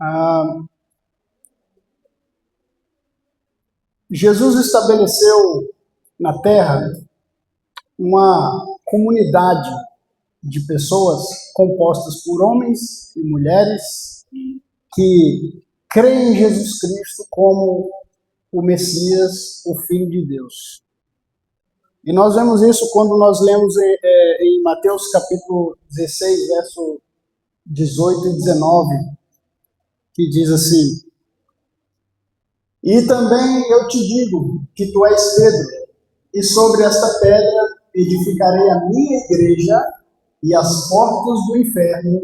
Ah, Jesus estabeleceu na Terra uma comunidade de pessoas compostas por homens e mulheres que creem em Jesus Cristo como o Messias, o Filho de Deus. E nós vemos isso quando nós lemos em Mateus capítulo 16, verso 18 e 19, que diz assim: E também eu te digo que tu és Pedro, e sobre esta pedra edificarei a minha igreja, e as portas do inferno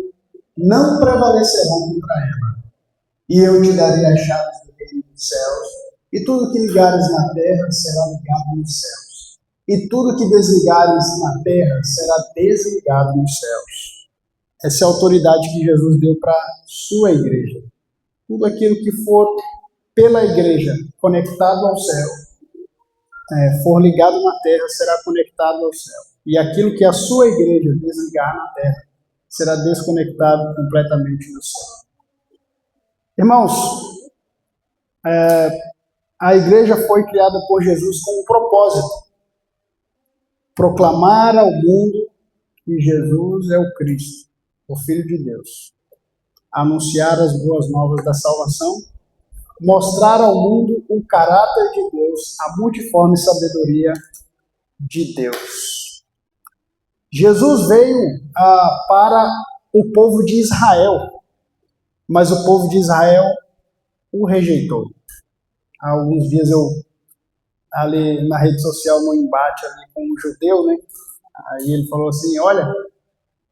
não prevalecerão contra ela. E eu te darei as chaves do reino dos céus, e tudo que ligares na terra será ligado nos céus, e tudo que desligares na terra será desligado nos céus. Essa é a autoridade que Jesus deu para a sua igreja. Tudo aquilo que for pela igreja conectado ao céu, for ligado na terra, será conectado ao céu. E aquilo que a sua igreja desligar na terra, será desconectado completamente do céu. Irmãos, a igreja foi criada por Jesus com um propósito: proclamar ao mundo que Jesus é o Cristo, o Filho de Deus. Anunciar as boas novas da salvação, mostrar ao mundo o caráter de Deus, a multiforme sabedoria de Deus. Jesus veio para o povo de Israel, mas o povo de Israel o rejeitou. Há alguns dias eu, ali na rede social, no embate ali com um judeu, né? Aí ele falou assim: olha,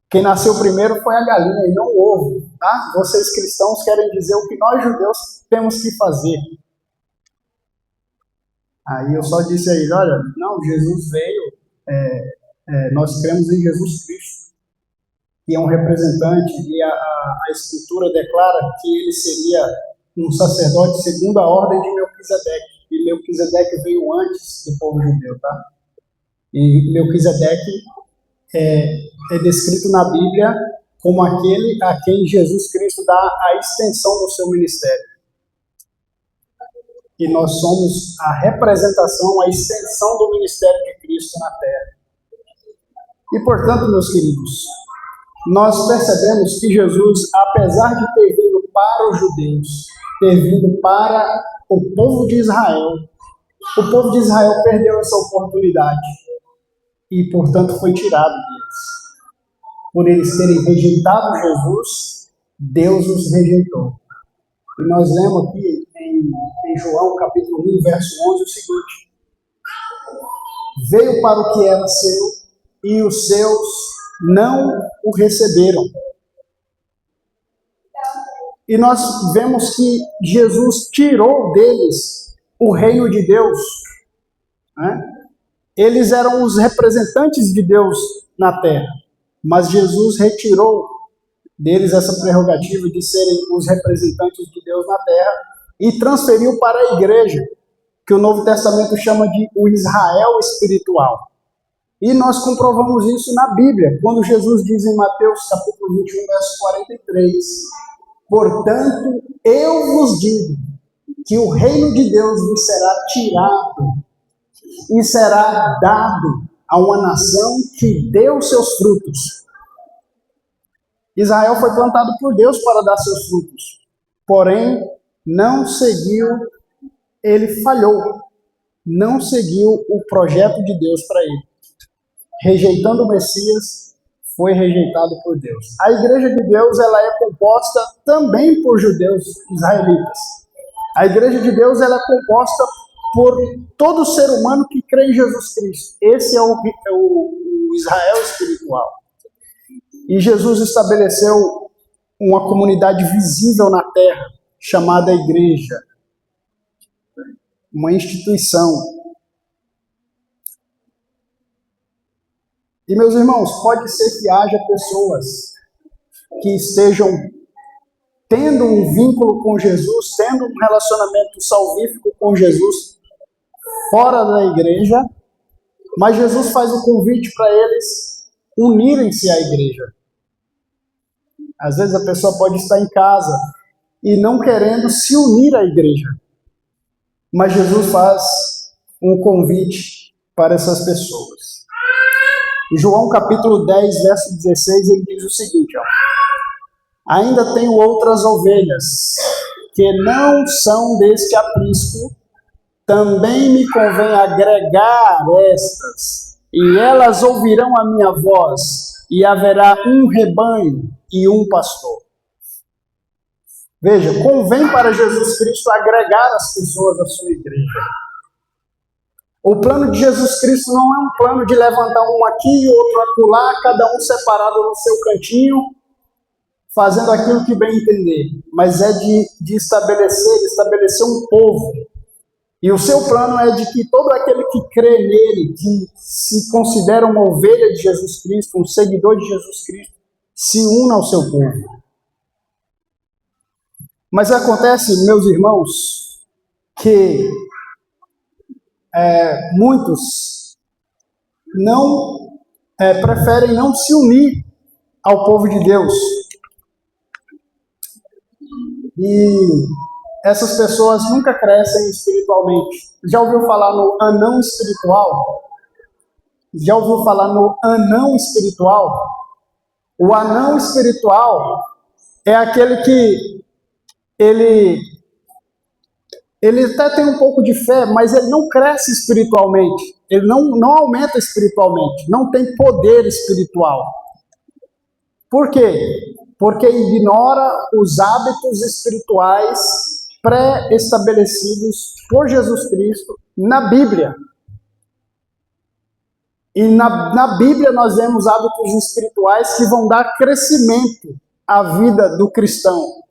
quem nasceu primeiro foi a galinha e não o ovo, tá? Vocês cristãos querem dizer o que nós judeus temos que fazer. Aí eu só disse a ele: olha, não, Jesus veio, nós cremos em Jesus Cristo, que é um representante, e a Escritura declara que ele seria um sacerdote segundo a ordem de Melquisedeque. E Melquisedeque veio antes do povo judeu, tá? E Melquisedeque é descrito na Bíblia como aquele a quem Jesus Cristo dá a extensão do seu ministério. E nós somos a representação, a extensão do ministério de Cristo na terra. E, portanto, meus queridos, nós percebemos que Jesus, apesar de ter vindo para os judeus, ter vindo para o povo de Israel, o povo de Israel perdeu essa oportunidade e, portanto, foi tirado deles. Por eles terem rejeitado Jesus, Deus os rejeitou. E nós lemos aqui em João capítulo 1, verso 11, o seguinte: veio para o que era seu, e os seus não o receberam. E nós vemos que Jesus tirou deles o reino de Deus, né? Eles eram os representantes de Deus na terra, mas Jesus retirou deles essa prerrogativa de serem os representantes de Deus na terra e transferiu para a igreja, que o Novo Testamento chama de o Israel espiritual. E nós comprovamos isso na Bíblia, quando Jesus diz em Mateus capítulo 21, verso 43, portanto, eu vos digo que o reino de Deus vos será tirado e será dado a uma nação que deu seus frutos. Israel foi plantado por Deus para dar seus frutos, porém não seguiu, ele falhou, não seguiu o projeto de Deus para ele. Rejeitando o Messias, foi rejeitado por Deus. A igreja de Deus, ela é composta também por judeus israelitas. A igreja de Deus, ela é composta por todo ser humano que crê em Jesus Cristo. Esse é o Israel espiritual. E Jesus estabeleceu uma comunidade visível na terra, chamada igreja. Uma instituição. E, meus irmãos, pode ser que haja pessoas que estejam tendo um vínculo com Jesus, tendo um relacionamento salvífico com Jesus, fora da igreja, mas Jesus faz o convite para eles unirem-se à igreja. Às vezes a pessoa pode estar em casa e não querendo se unir à igreja. Mas Jesus faz um convite para essas pessoas. Em João capítulo 10, verso 16, ele diz o seguinte, ó: ainda tenho outras ovelhas, que não são deste aprisco, também me convém agregar estas, e elas ouvirão a minha voz, e haverá um rebanho e um pastor. Veja, convém para Jesus Cristo agregar as pessoas à sua igreja. O plano de Jesus Cristo não é um plano de levantar um aqui e outro acolá, cada um separado no seu cantinho, fazendo aquilo que bem entender, mas é de estabelecer um povo. E o seu plano é de que todo aquele que crê nele, que se considera uma ovelha de Jesus Cristo, um seguidor de Jesus Cristo, se una ao seu povo. Mas acontece, meus irmãos, que muitos preferem não se unir ao povo de Deus. E essas pessoas nunca crescem espiritualmente. Já ouviu falar no anão espiritual? Já ouviu falar no anão espiritual? O anão espiritual é aquele que ele até tem um pouco de fé, mas ele não cresce espiritualmente. Ele não aumenta espiritualmente. Não tem poder espiritual. Por quê? Porque ignora os hábitos espirituais pré-estabelecidos por Jesus Cristo na Bíblia. E na Bíblia nós vemos hábitos espirituais que vão dar crescimento à vida do cristão.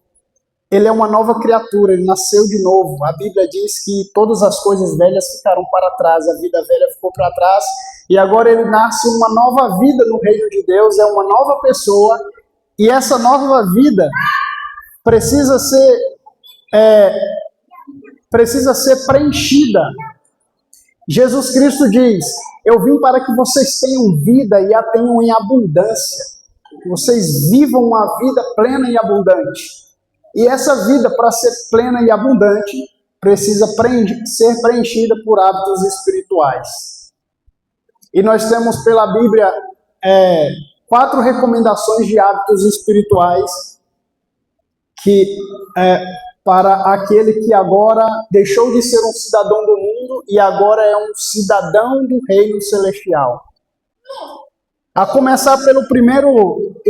Ele é uma nova criatura, ele nasceu de novo. A Bíblia diz que todas as coisas velhas ficaram para trás, a vida velha ficou para trás, e agora ele nasce uma nova vida no reino de Deus, é uma nova pessoa, e essa nova vida precisa ser preenchida. Jesus Cristo diz: eu vim para que vocês tenham vida e a tenham em abundância, que vocês vivam uma vida plena e abundante. E essa vida, para ser plena e abundante, precisa ser preenchida por hábitos espirituais. E nós temos pela Bíblia 4 recomendações de hábitos espirituais que para aquele que agora deixou de ser um cidadão do mundo e agora é um cidadão do reino celestial. A começar pelo o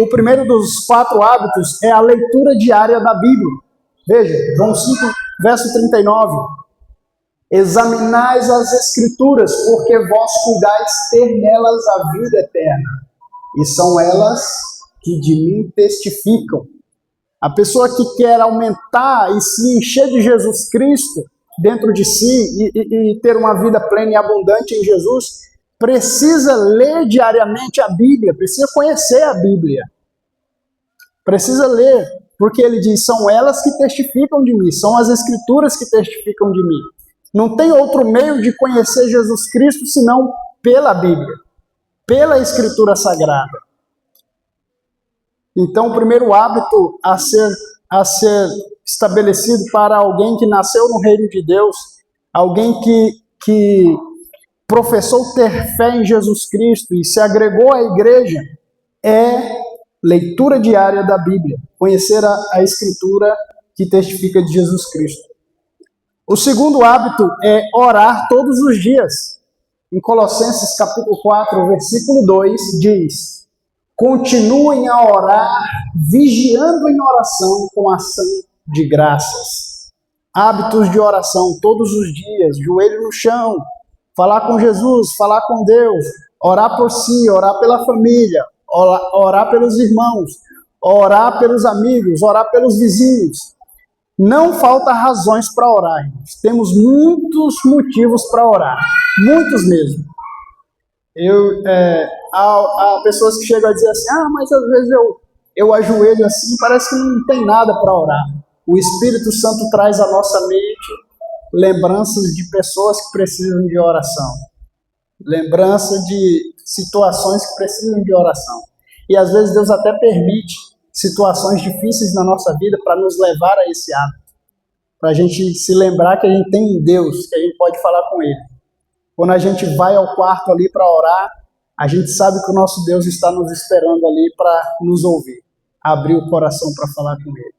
primeiro dos 4 hábitos é a leitura diária da Bíblia. Veja, João 5, verso 39. Examinais as Escrituras, porque vós cuidais ter nelas a vida eterna, e são elas que de mim testificam. A pessoa que quer aumentar e se encher de Jesus Cristo dentro de si e ter uma vida plena e abundante em Jesus, precisa ler diariamente a Bíblia, precisa conhecer a Bíblia. Precisa ler, porque ele diz, são elas que testificam de mim, são as Escrituras que testificam de mim. Não tem outro meio de conhecer Jesus Cristo senão pela Bíblia, pela Escritura Sagrada. Então, o primeiro hábito a ser estabelecido para alguém que nasceu no reino de Deus, alguém que professou ter fé em Jesus Cristo e se agregou à igreja, é leitura diária da Bíblia, conhecer a Escritura que testifica de Jesus Cristo. O segundo hábito é orar todos os dias. Em Colossenses capítulo 4, versículo 2, diz: continuem a orar, vigiando em oração com ação de graças. Hábitos de oração todos os dias, joelho no chão, falar com Jesus, falar com Deus, orar por si, orar pela família, orar pelos irmãos, orar pelos amigos, orar pelos vizinhos. Não falta razões para orar, irmãos. Temos muitos motivos para orar, muitos mesmo. Há pessoas que chegam a dizer assim, mas às vezes eu ajoelho assim, parece que não tem nada para orar. O Espírito Santo traz à nossa mente lembranças de pessoas que precisam de oração, lembrança de situações que precisam de oração. E às vezes Deus até permite situações difíceis na nossa vida para nos levar a esse hábito. Para a gente se lembrar que a gente tem um Deus, que a gente pode falar com Ele. Quando a gente vai ao quarto ali para orar, a gente sabe que o nosso Deus está nos esperando ali para nos ouvir, abrir o coração para falar com Ele.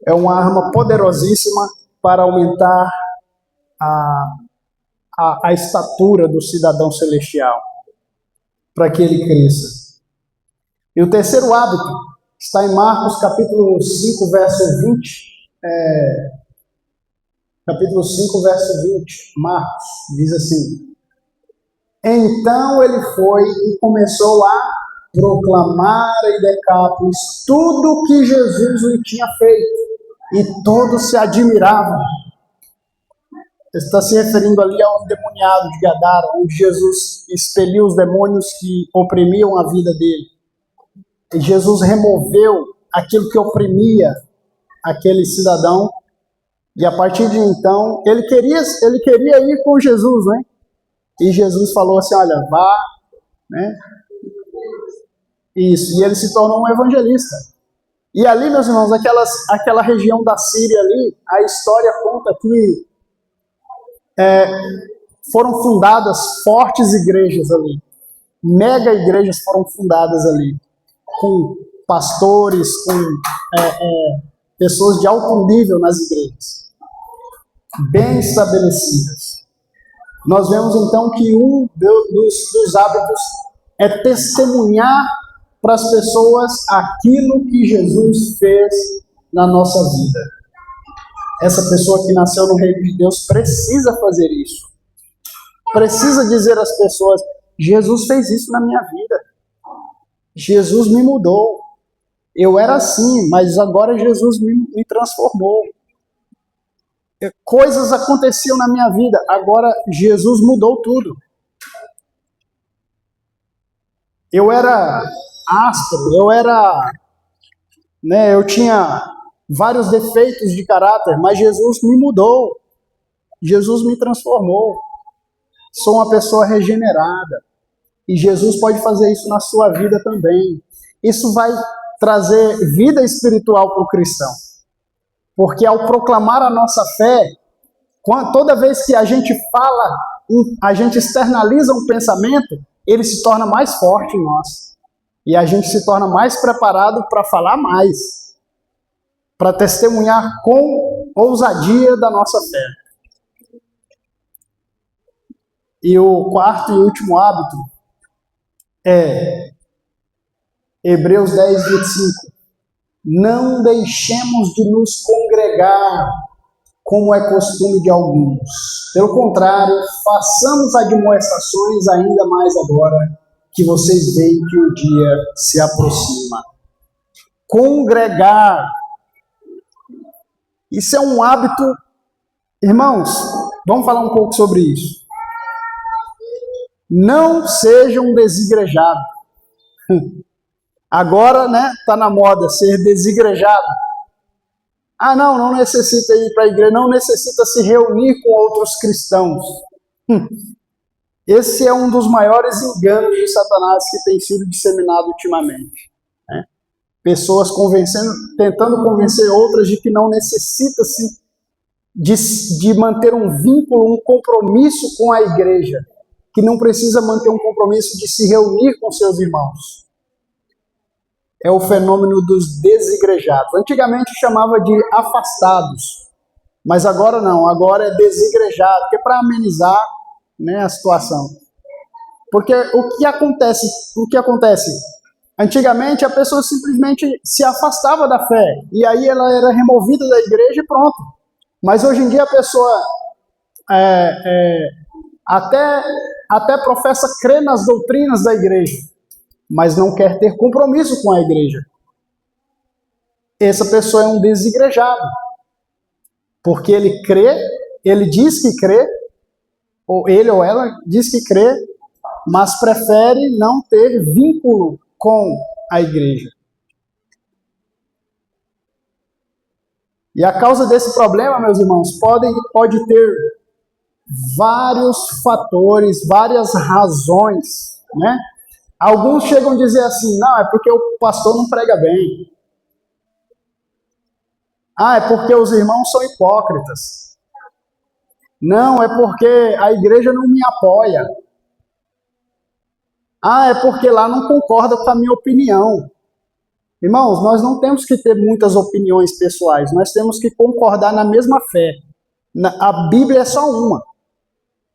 É uma arma poderosíssima para aumentar a estatura do cidadão celestial, para que ele cresça. E o terceiro hábito está em Marcos capítulo 5, verso 20. Capítulo 5, verso 20. Marcos diz assim: então ele foi e começou a proclamar em Decápolis tudo o que Jesus lhe tinha feito, e todos se admiravam. Ele está se referindo ali ao endemoniado de Gadara, onde Jesus expeliu os demônios que oprimiam a vida dele. E Jesus removeu aquilo que oprimia aquele cidadão, e a partir de então, ele queria ir com Jesus, né? E Jesus falou assim, olha, vá, né? Isso, e ele se tornou um evangelista. E ali, meus irmãos, aquela região da Síria ali, a história conta que foram fundadas fortes igrejas ali. Mega igrejas foram fundadas ali, com pastores, com pessoas de alto nível nas igrejas, bem estabelecidas. Nós vemos então que um dos hábitos é testemunhar para as pessoas aquilo que Jesus fez na nossa vida. Essa pessoa que nasceu no reino de Deus precisa fazer isso. Precisa dizer às pessoas, Jesus fez isso na minha vida. Jesus me mudou. Eu era assim, mas agora Jesus me transformou. Coisas aconteciam na minha vida, agora Jesus mudou tudo. Eu era áspero, eu tinha vários defeitos de caráter, mas Jesus me mudou. Jesus me transformou. Sou uma pessoa regenerada. E Jesus pode fazer isso na sua vida também. Isso vai trazer vida espiritual para o cristão. Porque ao proclamar a nossa fé, toda vez que a gente fala, a gente externaliza um pensamento, ele se torna mais forte em nós. E a gente se torna mais preparado para falar mais, para testemunhar com ousadia da nossa fé. E o quarto e último hábito é Hebreus 10, 25. Não deixemos de nos congregar, como é costume de alguns. Pelo contrário, façamos admoestações ainda mais agora, que vocês veem que o dia se aproxima. Congregar. Isso é um hábito. Irmãos, vamos falar um pouco sobre isso. Não sejam desigrejados. Agora, tá na moda ser desigrejado. Ah, não necessita ir para a igreja, não necessita se reunir com outros cristãos. Esse é um dos maiores enganos de Satanás que tem sido disseminado ultimamente. Né? Pessoas tentando convencer outras de que não necessita-se de manter um vínculo, um compromisso com a igreja, que não precisa manter um compromisso de se reunir com seus irmãos. É o fenômeno dos desigrejados. Antigamente chamava de afastados, mas agora não, agora é desigrejado, que é para amenizar, a situação. Porque o que acontece? Antigamente a pessoa simplesmente se afastava da fé, e aí ela era removida da igreja e pronto. Mas hoje em dia a pessoa até professa crer nas doutrinas da igreja, mas não quer ter compromisso com a igreja. Essa pessoa é um desigrejado, porque ele diz que crê, ou ele ou ela diz que crê, mas prefere não ter vínculo com a igreja. E a causa desse problema, meus irmãos, pode ter vários fatores, várias razões, né? Alguns chegam a dizer assim, não, é porque o pastor não prega bem. Ah, é porque os irmãos são hipócritas. Não, é porque a igreja não me apoia. Ah, é porque lá não concorda com a minha opinião. Irmãos, nós não temos que ter muitas opiniões pessoais, nós temos que concordar na mesma fé. A Bíblia é só uma.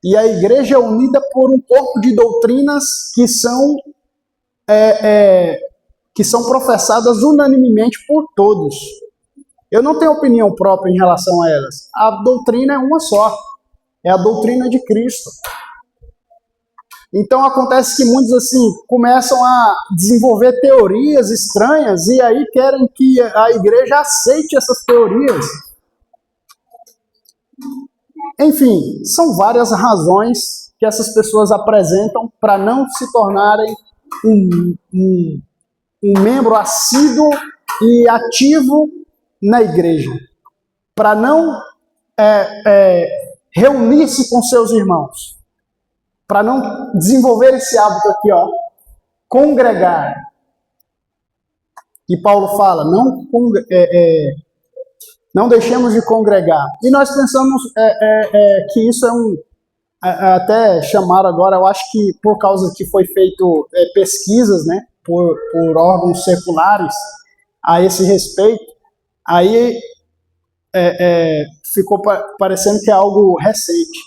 E a igreja é unida por um corpo de doutrinas que são professadas unanimemente por todos. Eu não tenho opinião própria em relação a elas. A doutrina é uma só. É a doutrina de Cristo. Então acontece que muitos assim começam a desenvolver teorias estranhas e aí querem que a igreja aceite essas teorias. Enfim, são várias razões que essas pessoas apresentam para não se tornarem um membro assíduo e ativo na igreja, para não reunir-se com seus irmãos, para não desenvolver esse hábito aqui, ó, congregar. E Paulo fala, não deixemos de congregar. E nós pensamos que isso até chamaram agora, eu acho que por causa que foi feito pesquisas, né, por órgãos seculares a esse respeito, aí ficou parecendo que é algo recente.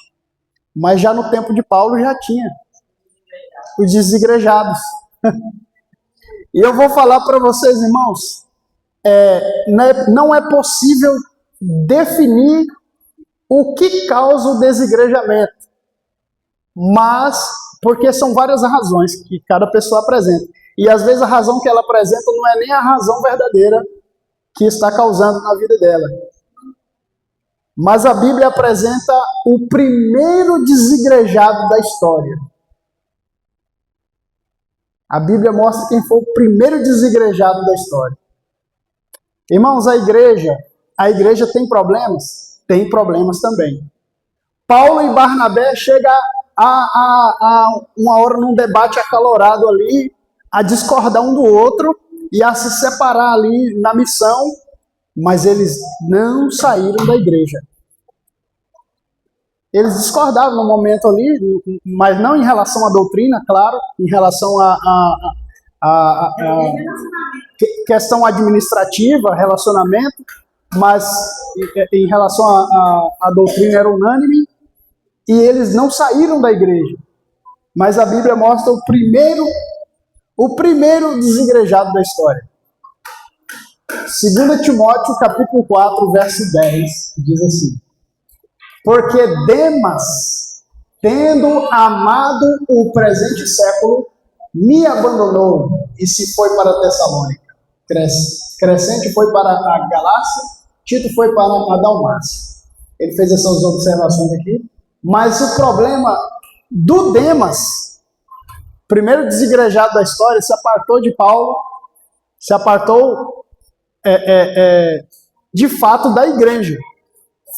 Mas já no tempo de Paulo já tinha os desigrejados. E eu vou falar para vocês, irmãos, não é possível definir o que causa o desigrejamento, mas porque são várias razões que cada pessoa apresenta. E às vezes a razão que ela apresenta não é nem a razão verdadeira que está causando na vida dela. Mas a Bíblia apresenta o primeiro desigrejado da história. A Bíblia mostra quem foi o primeiro desigrejado da história. Irmãos, a igreja tem problemas? Tem problemas também. Paulo e Barnabé chegam a uma hora num debate acalorado ali, a discordar um do outro e a se separar ali na missão, mas eles não saíram da igreja. Eles discordavam no momento ali, mas não em relação à doutrina, claro, em relação a questão administrativa, relacionamento, mas em relação à doutrina era unânime, e eles não saíram da igreja. Mas a Bíblia mostra o primeiro desigrejado da história. 2 Timóteo, capítulo 4, verso 10, diz assim: porque Demas, tendo amado o presente século, me abandonou e se foi para Tessalônica. Crescente foi para a Galácia, Tito foi para a Dalmácia. Ele fez essas observações aqui. Mas o problema do Demas, primeiro desigrejado da história, se apartou de Paulo, se apartou de fato da igreja.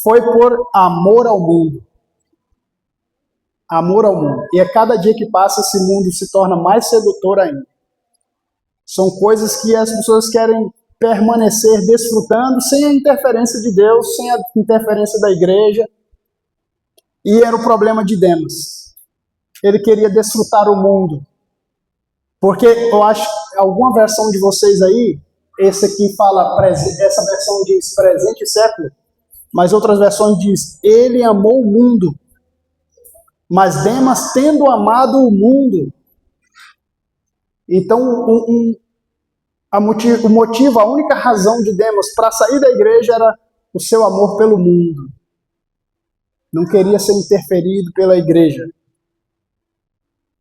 Foi por amor ao mundo. Amor ao mundo. E a cada dia que passa, esse mundo se torna mais sedutor ainda. São coisas que as pessoas querem permanecer desfrutando sem a interferência de Deus, sem a interferência da igreja. E era o problema de Demas. Ele queria desfrutar o mundo. Porque eu acho que alguma versão de vocês aí, esse aqui fala, essa versão diz presente século, mas outras versões diz, ele amou o mundo. Mas Demas, tendo amado o mundo. Então, o motivo, a única razão de Demas para sair da igreja era o seu amor pelo mundo. Não queria ser interferido pela igreja.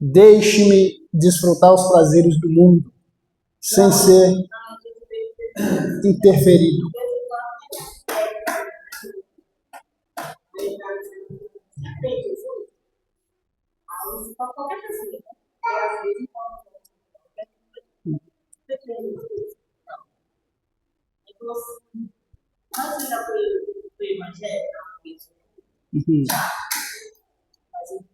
Deixe-me desfrutar os prazeres do mundo, sem ser interferido. Qualquer pessoa. Você já foi evangélico? Já. Mas eu não.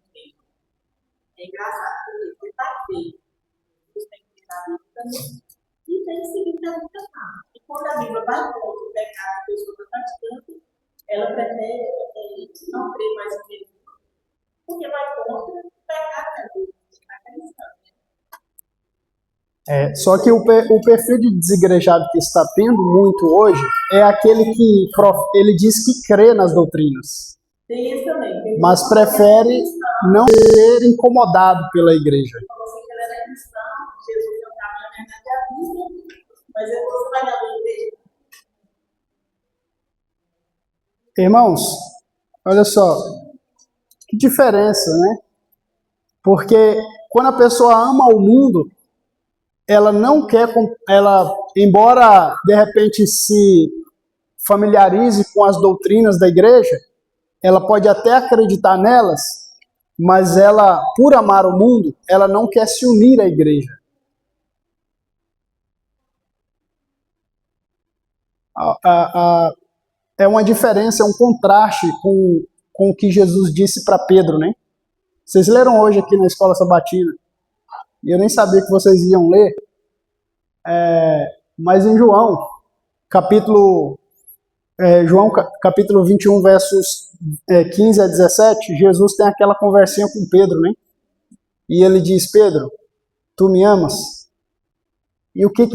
É engraçado, porque você está feio. E tem que seguir a Bíblia lá. E quando a Bíblia vai contra o pecado que a pessoa está praticando, ela prefere não crer mais em Deus. Porque vai contra o pecado da Deus. Só que o perfil de desigrejado que está tendo muito hoje é aquele que ele diz que crê nas doutrinas, tem isso também, mas prefere não ser incomodado pela igreja. Você que ele era cristão, Jesus não estava na verdade a Bíblia, mas você vai na igreja. Irmãos, olha só, que diferença, né? Porque quando a pessoa ama o mundo, ela não quer, embora de repente se familiarize com as doutrinas da igreja, ela pode até acreditar nelas, mas ela, por amar o mundo, ela não quer se unir à igreja. É uma diferença, é um contraste com o que Jesus disse para Pedro, né? Vocês leram hoje aqui na Escola Sabatina, e eu nem sabia que vocês iam ler, mas em João capítulo 21, versos 15 a 17, Jesus tem aquela conversinha com Pedro, né? E ele diz: Pedro, tu me amas? E o que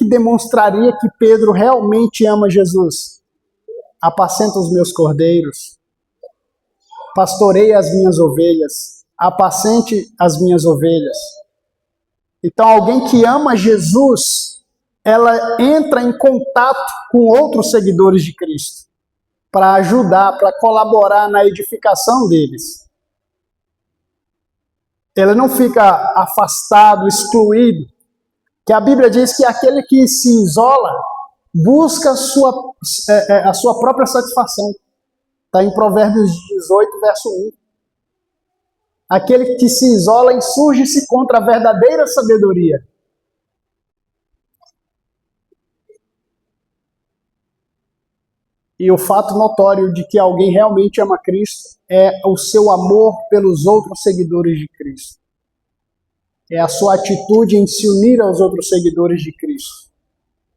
demonstraria que Pedro realmente ama Jesus? Apacenta os meus cordeiros, pastorei as minhas ovelhas, apacente as minhas ovelhas. Então, alguém que ama Jesus, ela entra em contato com outros seguidores de Cristo, para ajudar, para colaborar na edificação deles. Ela não fica afastado, excluído, que a Bíblia diz que aquele que se isola busca a sua própria satisfação. Está em Provérbios 18, verso 1. Aquele que se isola insurge-se contra a verdadeira sabedoria. E o fato notório de que alguém realmente ama Cristo é o seu amor pelos outros seguidores de Cristo. É a sua atitude em se unir aos outros seguidores de Cristo.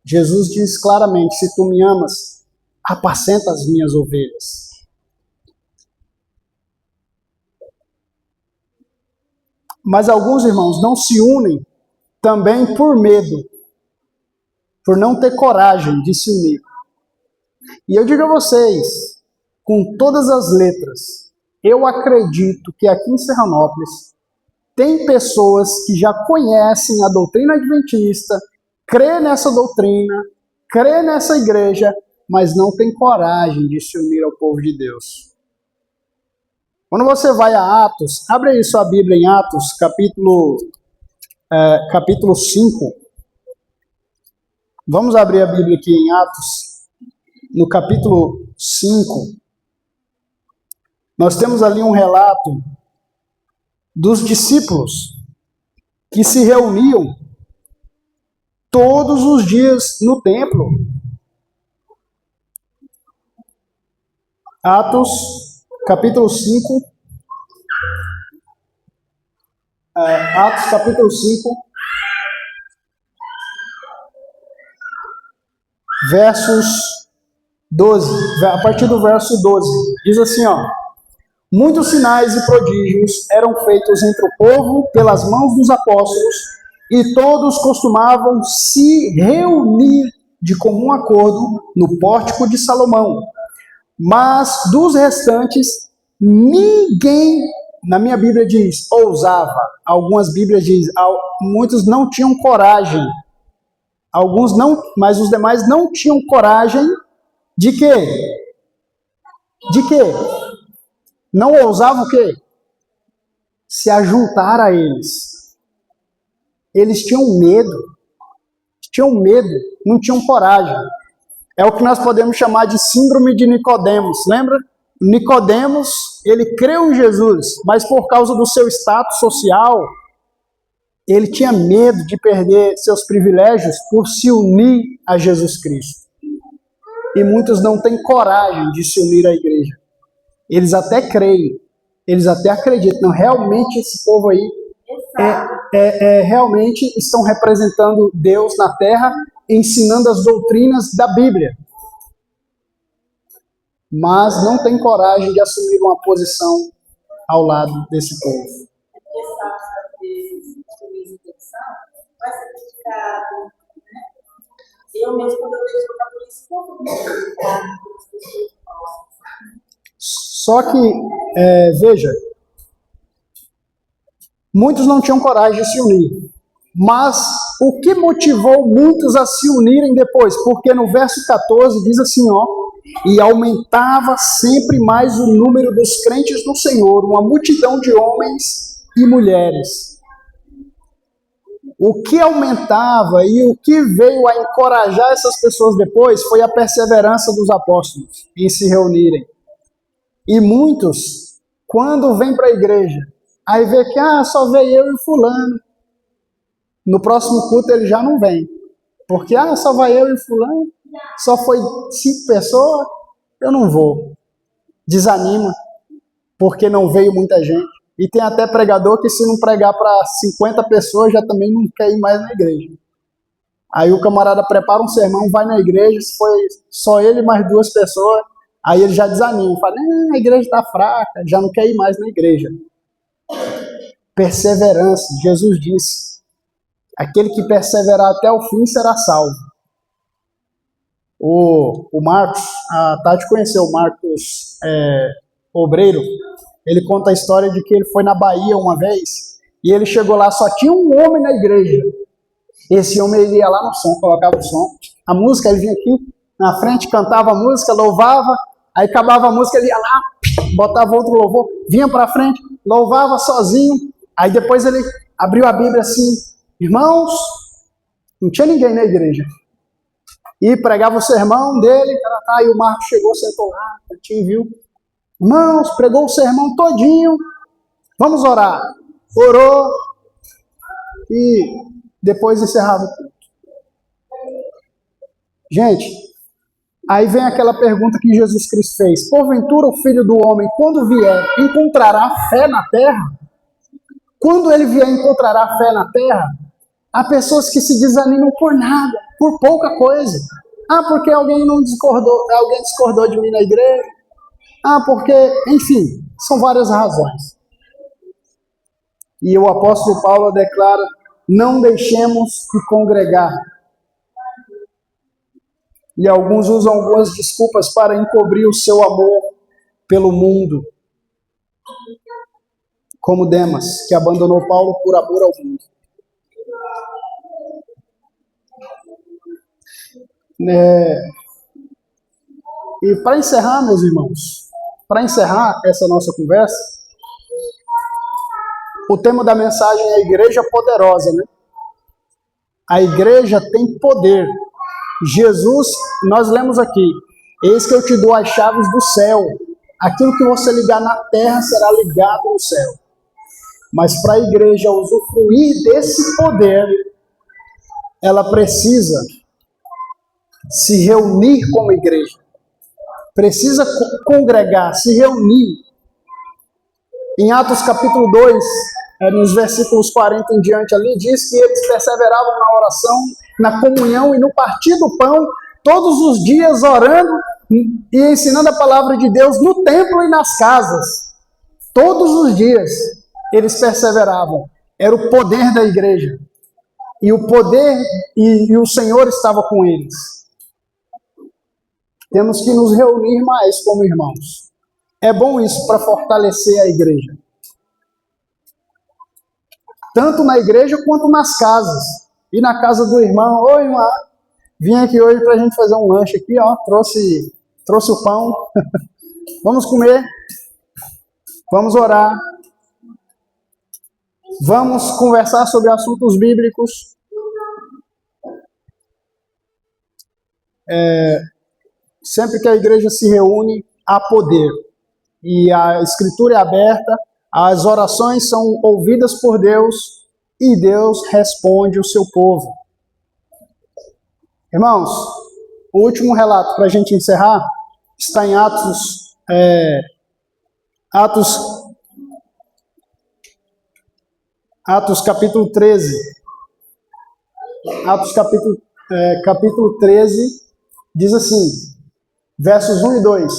Jesus diz claramente: se tu me amas, apacenta as minhas ovelhas. Mas alguns irmãos não se unem também por medo, por não ter coragem de se unir. E eu digo a vocês, com todas as letras, eu acredito que aqui em Serranópolis tem pessoas que já conhecem a doutrina adventista, crê nessa doutrina, crê nessa igreja, mas não tem coragem de se unir ao povo de Deus. Quando você vai a Atos, abre aí sua Bíblia em Atos, capítulo 5. Vamos abrir a Bíblia aqui em Atos, no capítulo 5. Nós temos ali um relato dos discípulos que se reuniam todos os dias no templo. Atos, capítulo 5. Atos, capítulo 5. Versos 12. A partir do verso 12. Diz assim, ó: muitos sinais e prodígios eram feitos entre o povo pelas mãos dos apóstolos, e todos costumavam se reunir de comum acordo no pórtico de Salomão. Mas dos restantes, ninguém, na minha Bíblia diz, ousava. Algumas Bíblias dizem, muitos não tinham coragem. Alguns não, mas os demais não tinham coragem de quê? De quê? Não ousavam o quê? Se ajuntar a eles. Eles tinham medo. Não tinham coragem. É o que nós podemos chamar de síndrome de Nicodemos, lembra? Nicodemos, ele creu em Jesus, mas por causa do seu status social, ele tinha medo de perder seus privilégios por se unir a Jesus Cristo. E muitos não têm coragem de se unir à igreja. Eles até creem, eles até acreditam. Não, realmente esse povo aí realmente estão representando Deus na terra, ensinando as doutrinas da Bíblia. Mas não tem coragem de assumir uma posição ao lado desse povo. Porque sabe, às vezes, a intenção vai ser criticado, né? Eu mesmo, quando eu vejo jogar polícia, todo mundo Só que, veja, muitos não tinham coragem de se unir. Mas o que motivou muitos a se unirem depois? Porque no verso 14 diz assim, ó, e aumentava sempre mais o número dos crentes no Senhor, uma multidão de homens e mulheres. O que aumentava e o que veio a encorajar essas pessoas depois foi a perseverança dos apóstolos em se reunirem. E muitos, quando vêm para a igreja, aí vê que só veio eu e fulano. No próximo culto ele já não vem. Porque só vai eu e fulano. Só foi 5 pessoas, eu não vou. Desanima, porque não veio muita gente. E tem até pregador que se não pregar para 50 pessoas já também não quer ir mais na igreja. Aí o camarada prepara um sermão, vai na igreja, se foi só ele mais 2 pessoas, aí ele já desanima, fala, a igreja está fraca, já não quer ir mais na igreja. Perseverança, Jesus disse, aquele que perseverar até o fim será salvo. O Marcos, a Tati conheceu o Marcos Obreiro, ele conta a história de que ele foi na Bahia uma vez, e ele chegou lá, só tinha um homem na igreja. Esse homem ele ia lá no som, colocava o som, a música, ele vinha aqui na frente, cantava a música, louvava, aí acabava a música, ele ia lá, botava outro louvor, vinha para frente, louvava sozinho, aí depois ele abriu a Bíblia assim, irmãos, não tinha ninguém na igreja, e pregava o sermão dele, e o Marcos chegou, sentou lá, te viu, irmãos, pregou o sermão todinho, vamos orar, orou, e depois encerrava o culto. Gente, aí vem aquela pergunta que Jesus Cristo fez, porventura o Filho do Homem, quando vier, encontrará fé na terra? Quando ele vier, encontrará fé na terra? Há pessoas que se desanimam por nada, por pouca coisa. Porque alguém discordou de mim na igreja. Porque, enfim, são várias razões. E o apóstolo Paulo declara, não deixemos de congregar. E alguns usam algumas desculpas para encobrir o seu amor pelo mundo. Como Demas, que abandonou Paulo por amor ao mundo. E para encerrar, meus irmãos, para encerrar essa nossa conversa, o tema da mensagem é a igreja poderosa, né? A igreja tem poder. Jesus, nós lemos aqui, eis que eu te dou as chaves do céu. Aquilo que você ligar na terra será ligado no céu. Mas para a igreja usufruir desse poder, ela precisa se reunir como igreja. Precisa congregar, se reunir. Em Atos capítulo 2, nos versículos 40 em diante ali, diz que eles perseveravam na oração, na comunhão e no partir do pão, todos os dias orando e ensinando a palavra de Deus no templo e nas casas. Todos os dias eles perseveravam. Era o poder da igreja. E o poder e o Senhor estava com eles. Temos que nos reunir mais como irmãos. É bom isso para fortalecer a igreja. Tanto na igreja quanto nas casas. E na casa do irmão, oi irmã, vim aqui hoje para a gente fazer um lanche aqui, ó, trouxe o pão. Vamos comer. Vamos orar. Vamos conversar sobre assuntos bíblicos. Sempre que a igreja se reúne, há poder. E a escritura é aberta, as orações são ouvidas por Deus e Deus responde o seu povo. Irmãos, o último relato para a gente encerrar está em Atos Atos capítulo 13. Atos capítulo 13 diz assim, versos 1 e 2.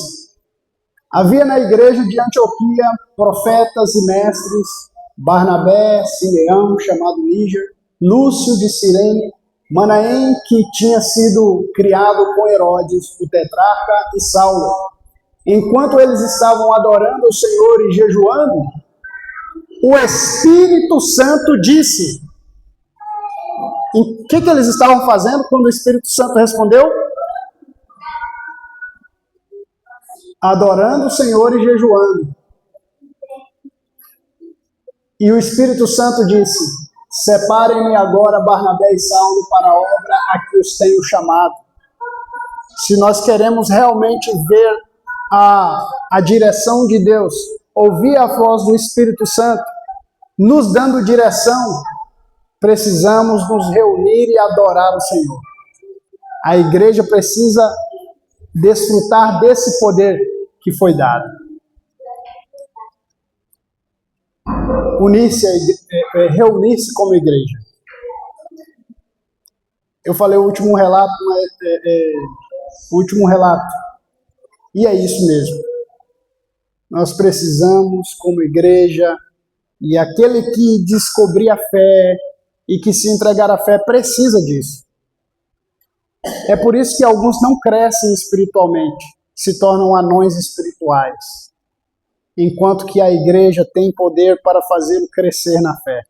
Havia na igreja de Antioquia profetas e mestres, Barnabé, Simeão, chamado Níger, Lúcio de Cirene, Manaém, que tinha sido criado com Herodes, o tetrarca, e Saulo. Enquanto eles estavam adorando o Senhor e jejuando, o Espírito Santo disse. O que eles estavam fazendo quando o Espírito Santo respondeu? Adorando o Senhor e jejuando. E o Espírito Santo disse: separem-me agora Barnabé e Saulo para a obra a que os tenho chamado. Se nós queremos realmente ver a direção de Deus, ouvir a voz do Espírito Santo, nos dando direção, precisamos nos reunir e adorar o Senhor. A igreja precisa desfrutar desse poder que foi dado. Unir-se, reunir-se como igreja. Eu falei o último relato, o último relato. E é isso mesmo. Nós precisamos, como igreja, e aquele que descobrir a fé e que se entregar à fé precisa disso. É por isso que alguns não crescem espiritualmente, se tornam anões espirituais, enquanto que a igreja tem poder para fazê-lo crescer na fé.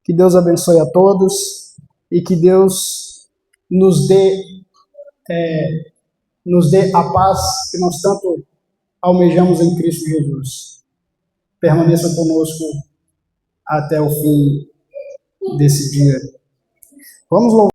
Que Deus abençoe a todos e que Deus nos dê a paz que nós tanto almejamos em Cristo Jesus. Permaneça conosco até o fim desse dia. Vamos louvar.